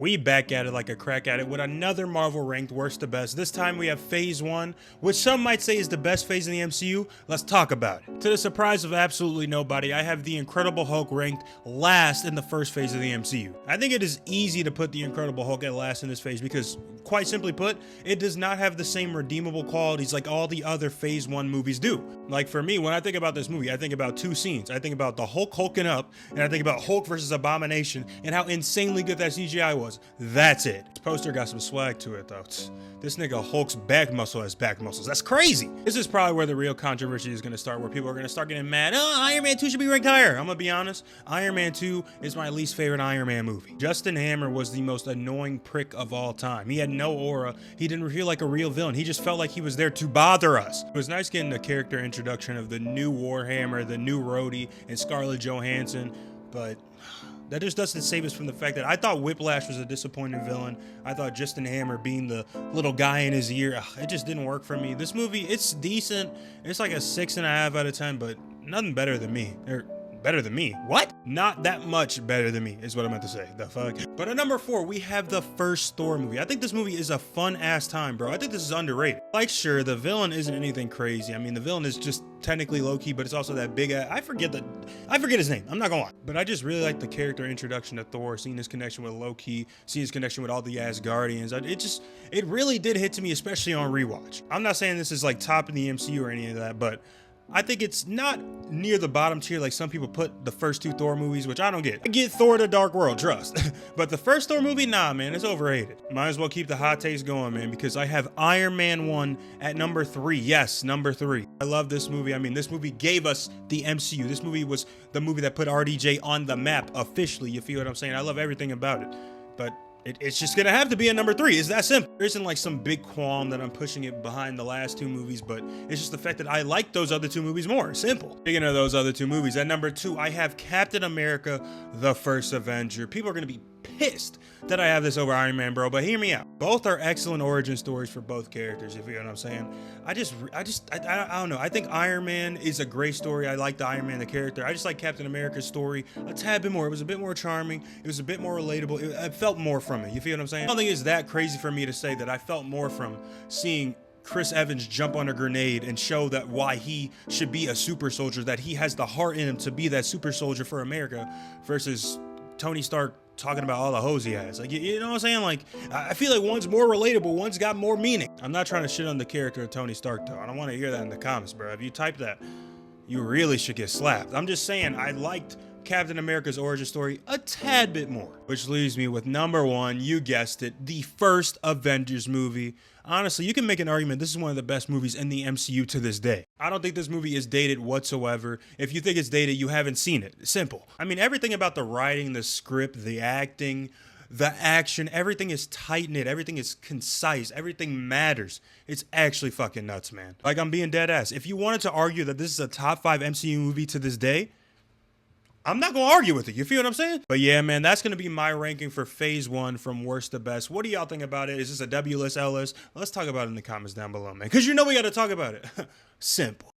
We back at it like a crack at it with another Marvel ranked worst to best. This time we have Phase 1, which some might say is the best phase in the MCU. Let's talk about it. To the surprise of absolutely nobody, I have the Incredible Hulk ranked last in the first phase of the MCU. I think it is easy to put the Incredible Hulk at last in this phase because, quite simply put, it does not have the same redeemable qualities like all the other Phase 1 movies do. Like for me, when I think about this movie, I think about two scenes. I think about the Hulk hulking up, and I think about Hulk versus Abomination and how insanely good that CGI was. That's it. This poster got some swag to it though. This nigga Hulk's back muscle has back muscles. That's crazy. This is probably where the real controversy is gonna start, where people are gonna start getting mad. Oh, Iron Man 2 should be ranked higher. I'm gonna be honest. Iron Man 2 is my least favorite Iron Man movie. Justin Hammer was the most annoying prick of all time. He had no aura. He didn't feel like a real villain. He just felt like he was there to bother us. It was nice getting the character introduction of the new Warhammer, the new Rhodey, and Scarlett Johansson, but that just doesn't save us from the fact that I thought Whiplash was a disappointing villain. I thought Justin Hammer being the little guy in his ear, it just didn't work for me. This movie, it's decent. It's like a 6.5 out of 10, but nothing better than me. Better than me? What? Not that much better than me is what I meant to say. The fuck? But at number 4, we have the first Thor movie. I think this movie is a fun ass time, bro. I think this is underrated. Like, sure, the villain isn't anything crazy. I mean, the villain is just technically Loki, but it's also that big ass. I forget his name. I'm not gonna lie. But I just really like the character introduction to Thor, seeing his connection with Loki, seeing his connection with all the Asgardians. It really did hit to me, especially on rewatch. I'm not saying this is like top in the MCU or any of that, but I think it's not near the bottom tier like some people put the first two Thor movies, which I don't get. I get Thor the Dark World, trust. But the first Thor movie, nah, man, it's overrated. Might as well keep the hot takes going, man, because I have Iron Man 1 at number 3. Yes, number 3. I love this movie. I mean, this movie gave us the MCU. This movie was the movie that put RDJ on the map officially. You feel what I'm saying? I love everything about it. But it's just gonna have to be a number 3. It's that simple. There isn't like some big qualm that I'm pushing it behind the last two movies, but it's just the fact that I like those other two movies more. Simple. Speaking of those other two movies, at number 2, I have Captain America: The First Avenger. People are gonna be pissed that I have this over Iron Man, bro, but hear me out. Both are excellent origin stories for both characters, if you know what I'm saying. I don't know. I think Iron Man is a great story. I like the Iron Man, the character. I just like Captain America's story a tad bit more. It was a bit more charming. It was a bit more relatable. I felt more from it. You feel what I'm saying? I don't think it's that crazy for me to say that I felt more from seeing Chris Evans jump on a grenade and show that why he should be a super soldier, that he has the heart in him to be that super soldier for America, versus Tony Stark talking about all the hoes he has. Like, you know what I'm saying? Like, I feel like one's more relatable, one's got more meaning. I'm not trying to shit on the character of Tony Stark, though. I don't want to hear that in the comments, bro. If you type that, you really should get slapped. I'm just saying, I liked Captain America's origin story a tad bit more. Which leaves me with number 1, you guessed it, the first Avengers movie. Honestly, you can make an argument this is one of the best movies in the MCU to this day. I don't think this movie is dated whatsoever. If you think it's dated, you haven't seen it. Simple. I mean, everything about the writing, the script, the acting, the action, everything is tight-knit, everything is concise, everything matters. It's actually fucking nuts, man. Like, I'm being dead ass. If you wanted to argue that this is a top 5 MCU movie to this day, I'm not gonna argue with it. You feel what I'm saying? But yeah, man, that's gonna be my ranking for Phase 1 from worst to best. What do y'all think about it? Is this a W list, L list? Let's talk about it in the comments down below, man. Because you know we gotta talk about it. Simple.